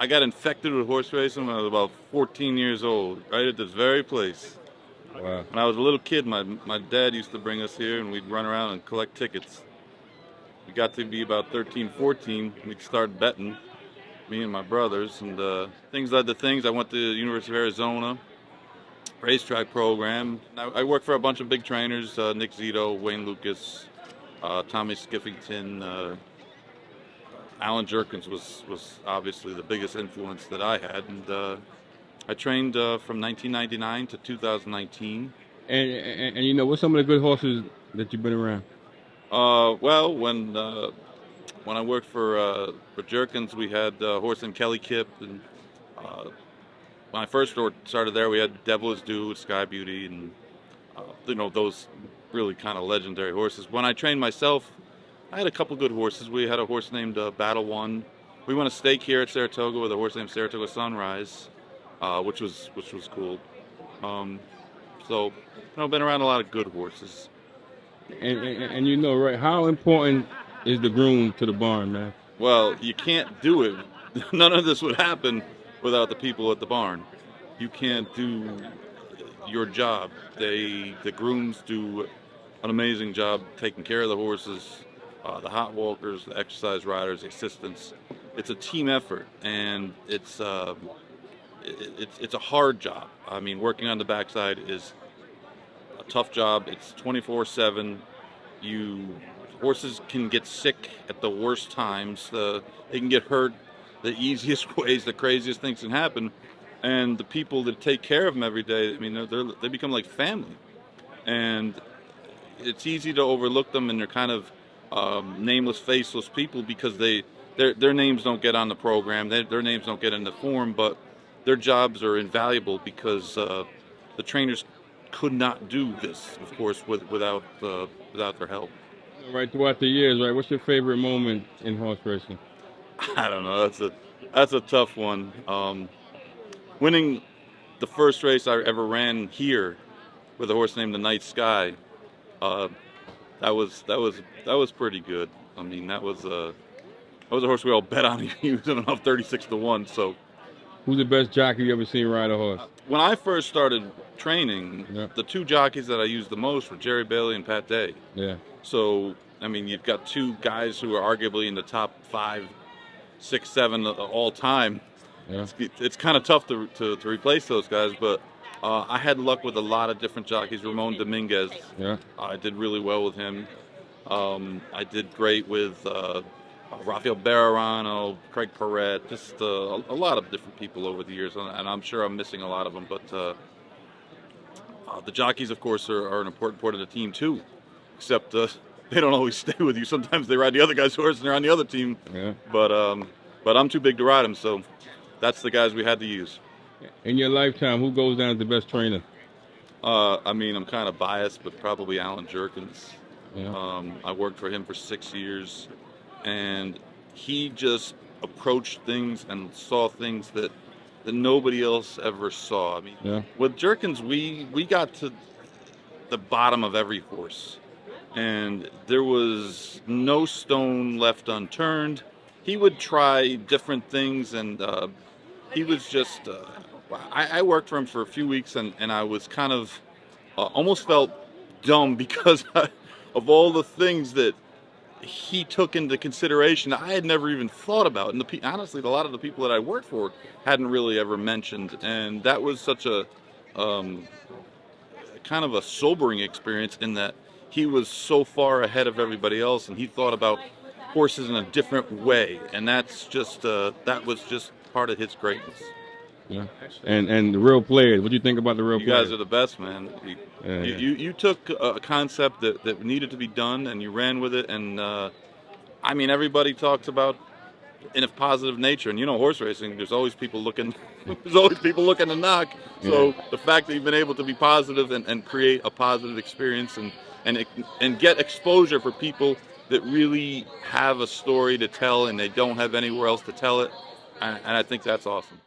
I got infected with horse racing when I was about 14 years old, right at this very place. Wow. When I was a little kid, my dad used to bring us here, and we'd run around and collect tickets. We got to be about 13, 14, we'd start betting, me and my brothers, and things led to things. I went to the University of Arizona, racetrack program. I worked for a bunch of big trainers, Nick Zito, Wayne Lukas, Tommy Skeffington, Alan Jerkins was obviously the biggest influence that I had, and I trained from 1999 to 2019. And you know, what's some of the good horses that you've been around? Well, when I worked for Jerkins, we had a horse named Kelly Kip, and when I first started there, we had Devil's Due, Sky Beauty, and you know, those really kind of legendary horses. When I trained myself, I had a couple good horses. We had a horse named Battle One. We won a stake here at Saratoga with a horse named Saratoga Sunrise, which was cool. So, you know, I've been around a lot of good horses. And you know, right, how important is the groom to the barn, man? Well, you can't do it. None of this would happen without the people at the barn. You can't do your job. The grooms do an amazing job taking care of the horses, the hot walkers, the exercise riders, the assistants. It's a team effort, and it's a hard job. I mean, working on the backside is a tough job. It's 24/7. Horses can get sick at the worst times. They can get hurt the easiest ways. The craziest things can happen, and the people that take care of them every day, I mean, they become like family, and it's easy to overlook them, and they're kind of nameless, faceless people because their names don't get on the program. Their names don't get in the form, but their jobs are invaluable because the trainers could not do this, of course, without their help. Right, throughout the years, right, what's your favorite moment in horse racing? I don't know. That's a tough one. Winning the first race I ever ran here with a horse named the Night Sky, that was pretty good. I mean, that was a horse we all bet on. He was enough 36-1. So, who's the best jockey you ever seen ride a horse? When I first started training, Yeah. the two jockeys that I used the most were Jerry Bailey and Pat Day. Yeah. So, I mean, you've got two guys who are arguably in the top 5, 6, 7 all time. Yeah. It's kind of tough to replace those guys, but I had luck with a lot of different jockeys. Ramon Dominguez, Yeah. I did really well with him. I did great with Rafael Bejarano, Craig Perret, just a lot of different people over the years, and I'm sure I'm missing a lot of them, but the jockeys, of course, are an important part of the team too, except they don't always stay with you. Sometimes they ride the other guy's horse and they're on the other team. Yeah. But I'm too big to ride them, so that's the guys we had to use. In your lifetime, who goes down as the best trainer? I mean, I'm kind of biased, but probably Alan Jerkins. Yeah. I worked for him for 6 years, and he just approached things and saw things that nobody else ever saw. I mean, Yeah. with Jerkins, we got to the bottom of every horse, and there was no stone left unturned. He would try different things, and he was just I worked for him for a few weeks, and I was kind of almost felt dumb because of all the things that he took into consideration I had never even thought about, and honestly, a lot of the people that I worked for hadn't really ever mentioned, and that was such a kind of a sobering experience in that he was so far ahead of everybody else, and he thought about horses in a different way, and that's just that was just part of his greatness. Yeah. And the real players, what do you think about the real You players? guys are the best, man. Yeah. You took a concept that needed to be done, and you ran with it, and I mean, everybody talks about in a positive nature, and you know, horse racing, there's always people looking to knock. So Yeah. the fact that you've been able to be positive and create a positive experience and get exposure for people that really have a story to tell and they don't have anywhere else to tell it, and I think that's awesome.